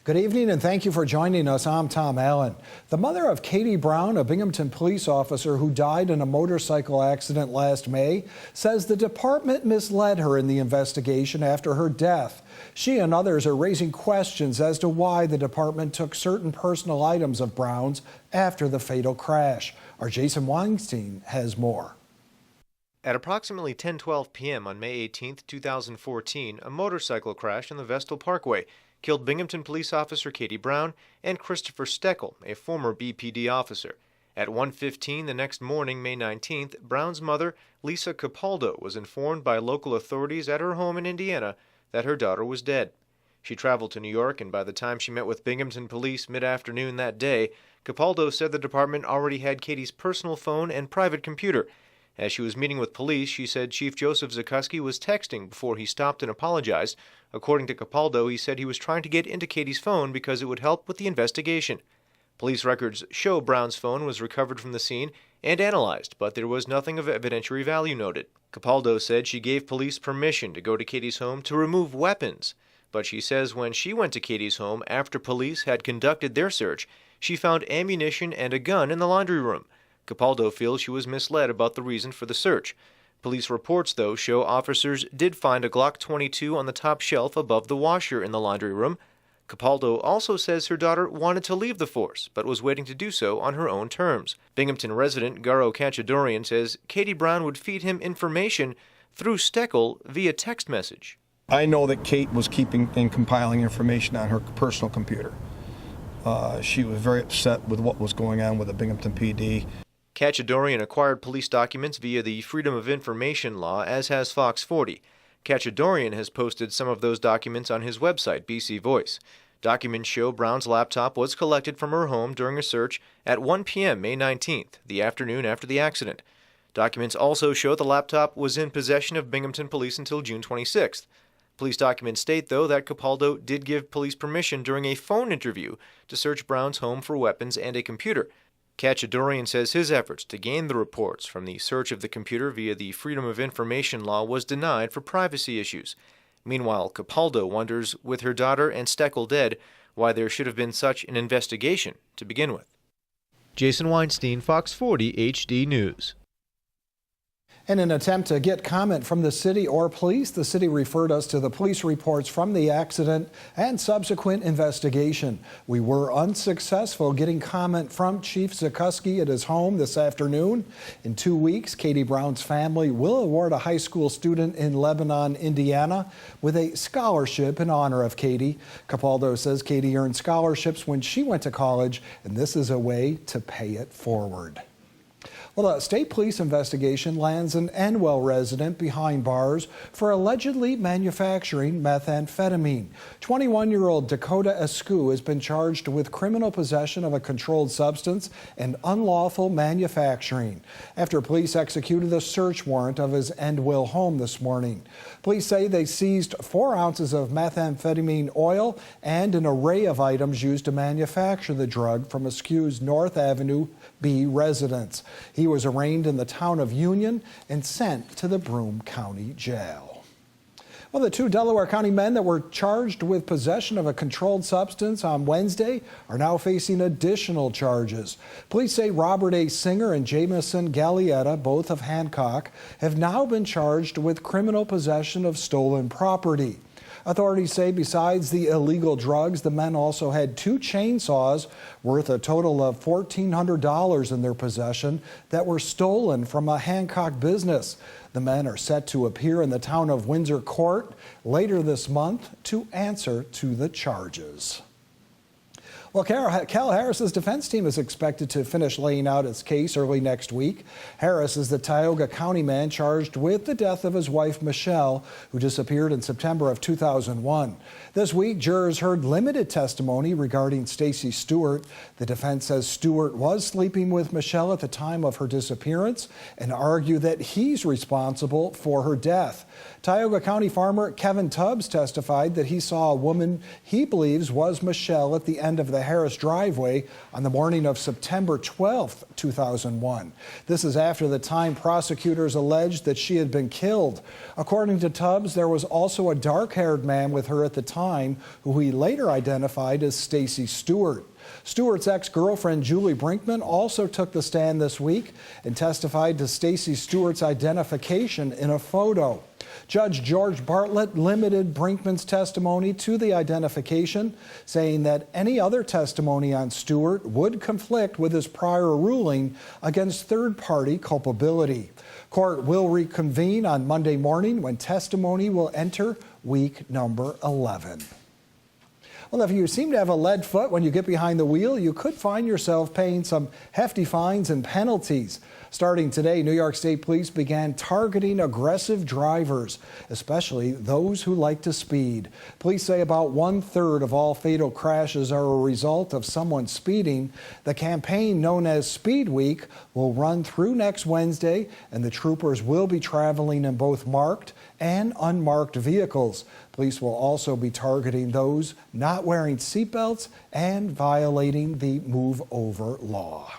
Good evening and thank you for joining us. I'm Tom Allen. The mother of Katie Brown, a Binghamton police officer who died in a motorcycle accident last May, says the department misled her in the investigation after her death. She and others are raising questions as to why the department took certain personal items of Brown's after the fatal crash. Our Jason Weinstein has more. At approximately 10:12 p.m. on May 18, 2014, a motorcycle crash on the Vestal Parkway killed Binghamton police officer Katie Brown and Christopher Steckel, a former BPD officer. At 1:15 the next morning, May 19th, Brown's mother, Lisa Capaldo, was informed by local authorities at her home in Indiana that her daughter was dead. She traveled to New York, and by the time she met with Binghamton police mid-afternoon that day, Capaldo said the department already had Katie's personal phone and private computer. As she was meeting with police, she said Chief Joseph Zukoski was texting before he stopped and apologized. According to Capaldo, he said he was trying to get into Katie's phone because it would help with the investigation. Police records show Brown's phone was recovered from the scene and analyzed, but there was nothing of evidentiary value noted. Capaldo said she gave police permission to go to Katie's home to remove weapons, but she says when she went to Katie's home after police had conducted their search, she found ammunition and a gun in the laundry room. Capaldo feels she was misled about the reason for the search. Police reports, though, show officers did find a Glock 22 on the top shelf above the washer in the laundry room. Capaldo also says her daughter wanted to leave the force, but was waiting to do so on her own terms. Binghamton resident Garo Kachadorian says Katie Brown would feed him information through Steckel via text message. I know that Kate was keeping and compiling information on her personal computer. She was very upset with what was going on with the Binghamton PD. Kachadorian acquired police documents via the Freedom of Information law, as has Fox 40. Kachadorian has posted some of those documents on his website, BC Voice. Documents show Brown's laptop was collected from her home during a search at 1 p.m. May 19th, the afternoon after the accident. Documents also show the laptop was in possession of Binghamton police until June 26th. Police documents state, though, that Capaldo did give police permission during a phone interview to search Brown's home for weapons and a computer. Kachadorian says his efforts to gain the reports from the search of the computer via the Freedom of Information law was denied for privacy issues. Meanwhile, Capaldo wonders, with her daughter and Steckel dead, why there should have been such an investigation to begin with. Jason Weinstein, Fox 40 HD News. In an attempt to get comment from the city or police, the city referred us to the police reports from the accident and subsequent investigation. We were unsuccessful getting comment from Chief Zukoski at his home this afternoon. In 2 weeks, Katie Brown's family will award a high school student in Lebanon, Indiana, with a scholarship in honor of Katie. Capaldo says Katie earned scholarships when she went to college, and this is a way to pay it forward. Well, a state police investigation lands an Enwell resident behind bars for allegedly manufacturing methamphetamine. 21-year-old Dakota Escu has been charged with criminal possession of a controlled substance and unlawful manufacturing after police executed a search warrant of his Enwell home this morning. Police say they seized 4 ounces of methamphetamine oil and an array of items used to manufacture the drug from Escu's North Avenue B residence. He was arraigned in the town of Union and sent to the Broome County Jail. Well, the 2 Delaware County men that were charged with possession of a controlled substance on Wednesday are now facing additional charges. Police say Robert A. Singer and Jamison Gallietta, both of Hancock, have now been charged with criminal possession of stolen property. Authorities say besides the illegal drugs, the men also had 2 chainsaws worth a total of $1,400 in their possession that were stolen from a Hancock business. The men are set to appear in the town of Windsor court later this month to answer to the charges. Well, Cal Harris's defense team is expected to finish laying out its case early next week. Harris is the Tioga County man charged with the death of his wife, Michelle, who disappeared in September of 2001. This week, jurors heard limited testimony regarding Stacy Stewart. The defense says Stewart was sleeping with Michelle at the time of her disappearance and argue that he's responsible for her death. Tioga County farmer Kevin Tubbs testified that he saw a woman he believes was Michelle at the end of the Harris driveway on the morning of September 12, 2001. This is after the time prosecutors alleged that she had been killed. According to Tubbs, there was also a dark-haired man with her at the time who he later identified as Stacy Stewart. Stewart's ex-girlfriend Julie Brinkman also took the stand this week and testified to Stacy Stewart's identification in a photo. Judge George Bartlett limited Brinkman's testimony to the identification, saying that any other testimony on Stewart would conflict with his prior ruling against third-party culpability. Court will reconvene on Monday morning when testimony will enter week number 11. Well, if you seem to have a lead foot when you get behind the wheel, you could find yourself paying some hefty fines and penalties. Starting today, New York State Police began targeting aggressive drivers, especially those who like to speed. Police say about 1/3 of all fatal crashes are a result of someone speeding. The campaign known as Speed Week will run through next Wednesday, and the troopers will be traveling in both marked and unmarked vehicles. Police will also be targeting those not wearing seatbelts and violating the move over law.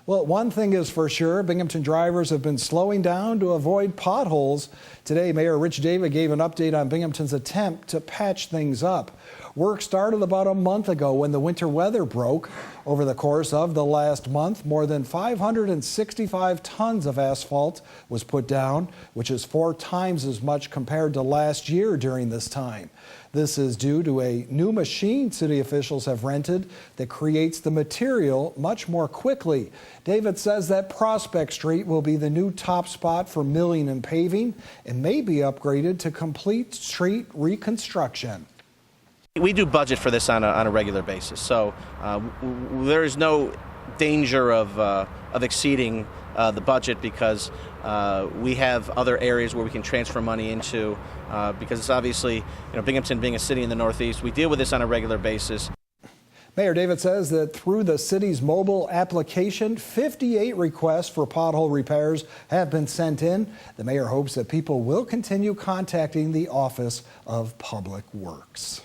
Well, one thing is for sure, Binghamton drivers have been slowing down to avoid potholes. Today, Mayor Rich David gave an update on Binghamton's attempt to patch things up. Work started about a month ago when the winter weather broke. Over the course of the last month, more than 565 tons of asphalt was put down, which is 4 times as much compared to last year during this time. This is due to a new machine city officials have rented that creates the material much more quickly. David says that Prospect Street will be the new top spot for milling and paving and may be upgraded to complete street reconstruction. We do budget for this on a regular basis, so there is no danger of exceeding the budget because we have other areas where we can transfer money into because it's obviously, Binghamton being a city in the Northeast, we deal with this on a regular basis. Mayor David says that through the city's mobile application, 58 requests for pothole repairs have been sent in. The mayor hopes that people will continue contacting the Office of Public Works.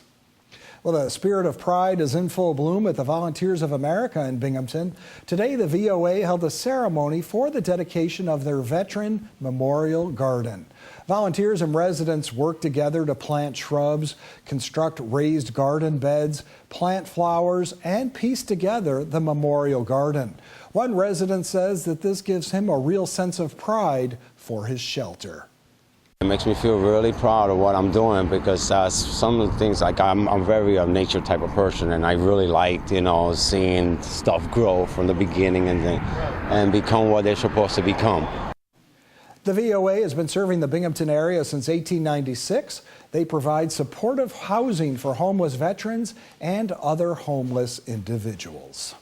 Well, the spirit of pride is in full bloom at the Volunteers of America in Binghamton. Today, the VOA held a ceremony for the dedication of their Veteran Memorial Garden. Volunteers and residents work together to plant shrubs, construct raised garden beds, plant flowers, and piece together the memorial garden. One resident says that this gives him a real sense of pride for his shelter. It makes me feel really proud of what I'm doing because some of the things, like I'm very a nature type of person, and I really liked, seeing stuff grow from the beginning and become what they're supposed to become. The VOA has been serving the Binghamton area since 1896. They provide supportive housing for homeless veterans and other homeless individuals.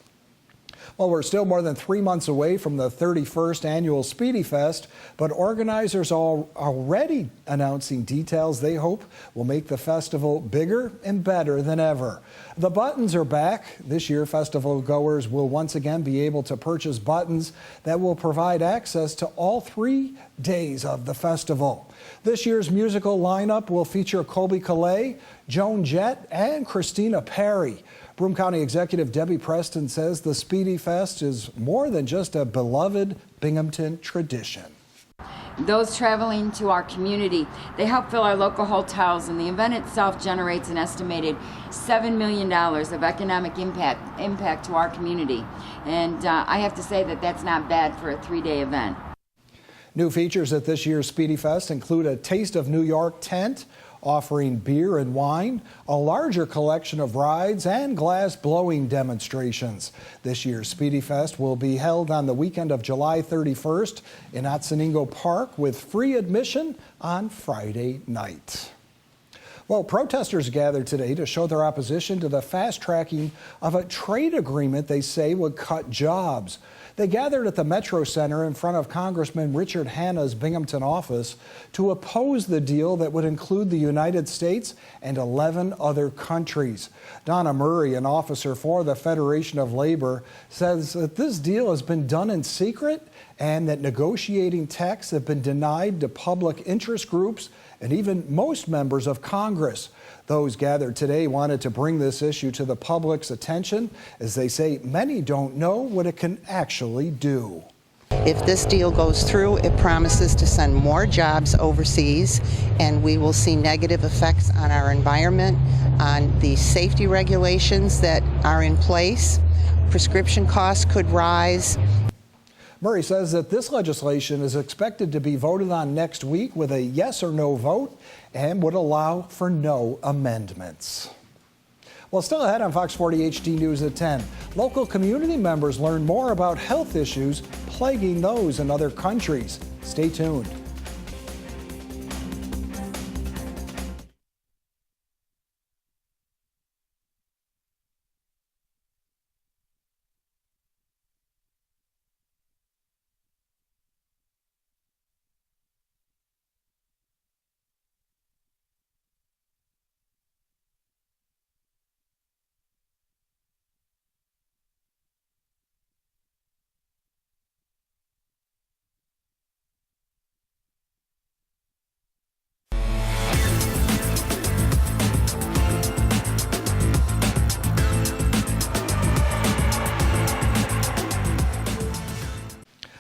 Well, we're still more than 3 months away from the 31st annual Speedy Fest, but organizers are already announcing details they hope will make the festival bigger and better than ever. The buttons are back. This year, festival goers will once again be able to purchase buttons that will provide access to all 3 days of the festival. This year's musical lineup will feature Colby Calais, Joan Jett, and Christina Perri. Broome County Executive Debbie Preston says the Speedy Fest is more than just a beloved Binghamton tradition. Those traveling to our community, they help fill our local hotels, and the event itself generates an estimated $7 million of economic impact to our community. And I have to say that that's not bad for a 3-day event. New features at this year's Speedy Fest include a Taste of New York tent, offering beer and wine, a larger collection of rides, and glass blowing demonstrations. This year's Speedy Fest will be held on the weekend of July 31st in Otsiningo Park with free admission on Friday night. Well, protesters gathered today to show their opposition to the fast-tracking of a trade agreement they say would cut jobs. They gathered at the Metro Center in front of Congressman Richard Hanna's Binghamton office to oppose the deal that would include the United States and 11 other countries. Donna Murray, an officer for the Federation of Labor, says that this deal has been done in secret and that negotiating texts have been denied to public interest groups and even most members of Congress. Those gathered today wanted to bring this issue to the public's attention, as they say many don't know what it can actually do. If this deal goes through, it promises to send more jobs overseas, and we will see negative effects on our environment, on the safety regulations that are in place. Prescription costs could rise. Murray says that this legislation is expected to be voted on next week with a yes or no vote and would allow for no amendments. Well, still ahead on Fox 40 HD News at 10. Local community members learn more about health issues plaguing those in other countries. Stay tuned.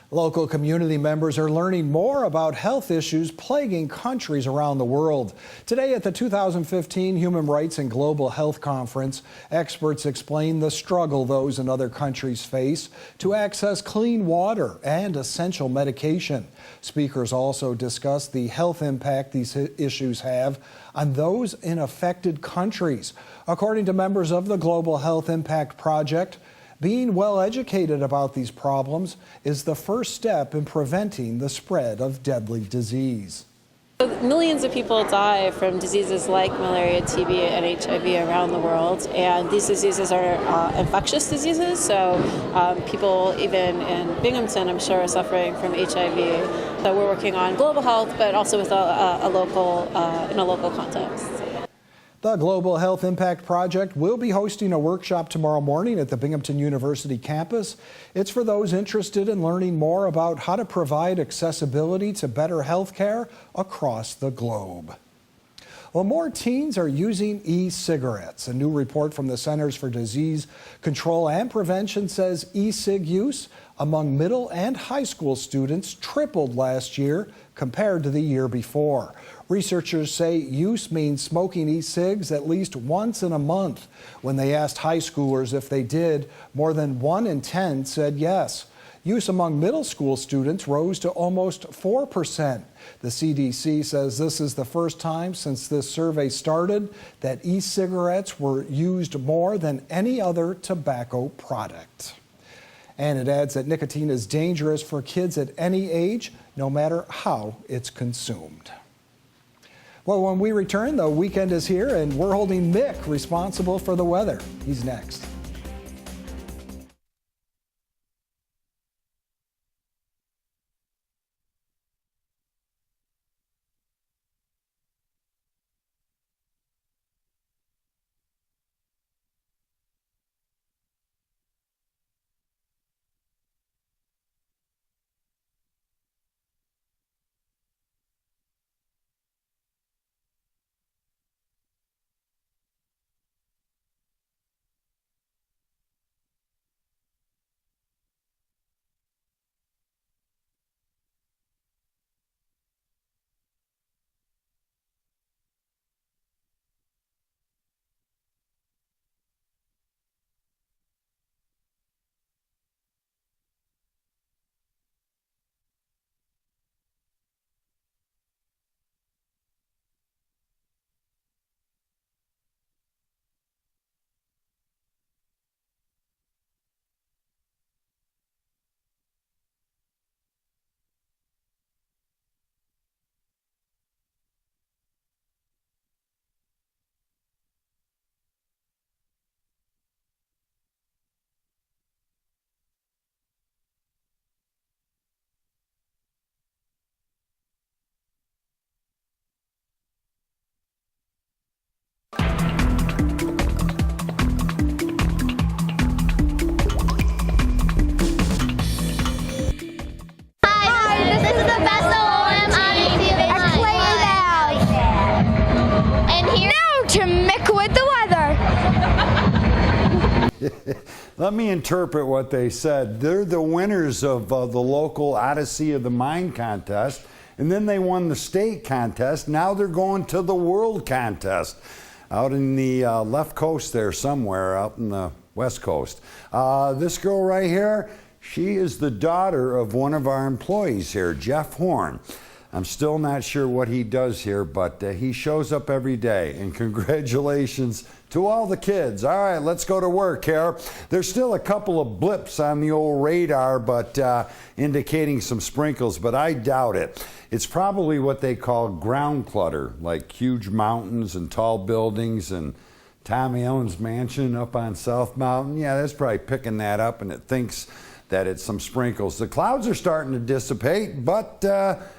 Local community members are learning more about health issues plaguing countries around the world. Today at the 2015 Human Rights and Global Health Conference, experts explain the struggle those in other countries face to access clean water and essential medication. Speakers also discuss the health impact these issues have on those in affected countries. According to members of the Global Health Impact Project, being well educated about these problems is the first step in preventing the spread of deadly disease. Millions of people die from diseases like malaria, TB, and HIV around the world, and these diseases are infectious diseases, so people even in Binghamton, I'm sure, are suffering from HIV. So we're working on global health, but also with in a local context. The Global Health Impact Project will be hosting a workshop tomorrow morning at the Binghamton University campus. It's for those interested in learning more about how to provide accessibility to better health care across the globe. Well, more teens are using e-cigarettes. A new report from the Centers for Disease Control and Prevention says e-cig use among middle and high school students tripled last year compared to the year before. Researchers say use means smoking e-cigs at least once in a month. When they asked high schoolers if they did, more than 1 in 10 said yes. Use among middle school students rose to almost 4%. The CDC says this is the first time since this survey started that e-cigarettes were used more than any other tobacco product. And it adds that nicotine is dangerous for kids at any age, no matter how it's consumed. Well, when we return, the weekend is here, and we're holding Mick responsible for the weather. He's next. Let me interpret what they said. They're the winners of the local Odyssey of the Mind contest, and then they won the state contest. Now they're going to the world contest out in the left coast there somewhere, out in the west coast. This girl right here, she is the daughter of one of our employees here, Jeff Horn. I'm still not sure what he does here, but he shows up every day. And congratulations to all the kids. All right, let's go to work here. There's still a couple of blips on the old radar, but indicating some sprinkles, but I doubt it. It's probably what they call ground clutter, like huge mountains and tall buildings and Tommy Owens Mansion up on South Mountain. Yeah, that's probably picking that up, and it thinks that it's some sprinkles. The clouds are starting to dissipate, but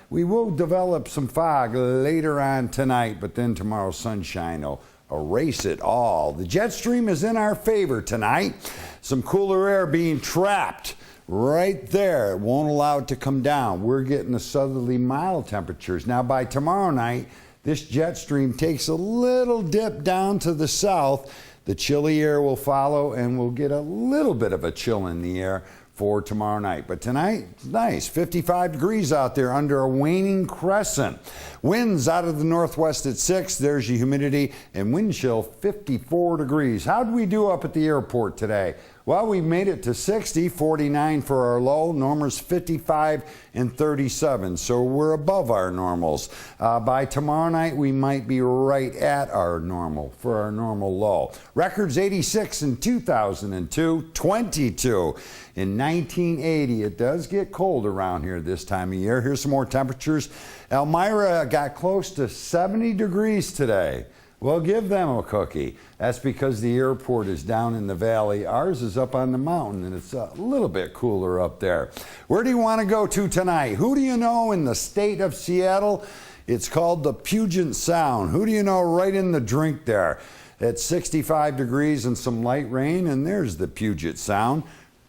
we will develop some fog later on tonight, but then tomorrow's sunshine will erase it all. The jet stream is in our favor tonight. Some cooler air being trapped right there. It won't allow it to come down. We're getting the southerly mild temperatures. Now by tomorrow night, this jet stream takes a little dip down to the south. The chilly air will follow, and we'll get a little bit of a chill in the air for tomorrow night. But tonight, it's nice. 55 degrees out there under a waning crescent. Winds out of the northwest at 6. There's your humidity, and wind chill 54 degrees. How'd we do up at the airport today? Well, we made it to 60, 49 for our low. Normals 55 and 37, so we're above our normals. By tomorrow night, we might be right at our normal for our normal low. Records 86 in 2002, 22 in 1980. It does get cold around here this time of year. Here's some more temperatures. Elmira got close to 70 degrees today. Well, give them a cookie. That's because the airport is down in the valley. Ours is up on the mountain, and it's a little bit cooler up there. Where do you want to go to tonight? Who do you know in the state of Seattle? It's called the Puget Sound. Who do you know right in the drink there? It's 65 degrees and some light rain, and there's the Puget Sound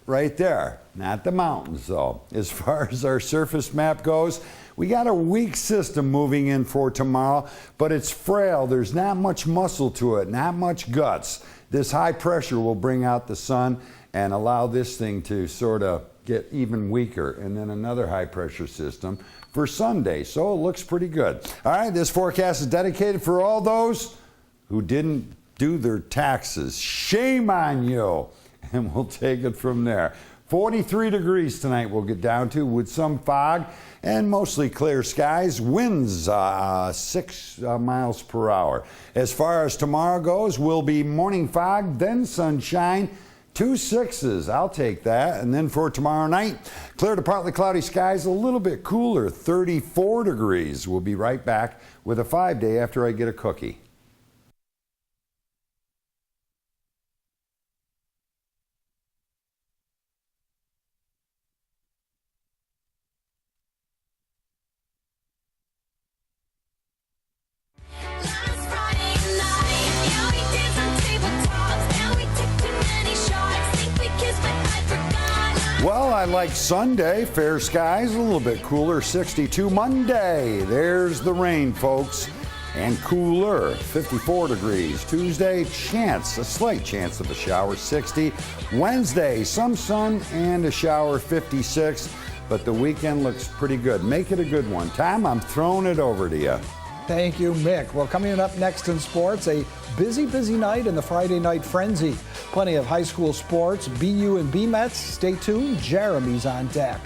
right there. Not the mountains, though. As far as our surface map goes, we got a weak system moving in for tomorrow, but it's frail. There's not much muscle to it, not much guts. This high pressure will bring out the sun and allow this thing to sort of get even weaker. And then another high pressure system for Sunday. So it looks pretty good. All right, this forecast is dedicated for all those who didn't do their taxes. Shame on you. And we'll take it from there. 43 degrees tonight we'll get down to with some fog and mostly clear skies. Winds 6 miles per hour. As far as tomorrow goes, will be morning fog, then sunshine. 2 6s, I'll take that. And then for tomorrow night, clear to partly cloudy skies, a little bit cooler, 34 degrees. We'll be right back with a 5-day after I get a cookie. Well, I like Sunday, fair skies, a little bit cooler, 62. Monday, there's the rain, folks, and cooler, 54 degrees. Tuesday, a slight chance of a shower, 60. Wednesday, some sun and a shower, 56. But the weekend looks pretty good. Make it a good one. Tom, I'm throwing it over to you. Thank you, Mick. Well, coming up next in sports, a busy night in the Friday Night Frenzy. Plenty of high school sports, BU and BMETs. Stay tuned. Jeremy's on deck.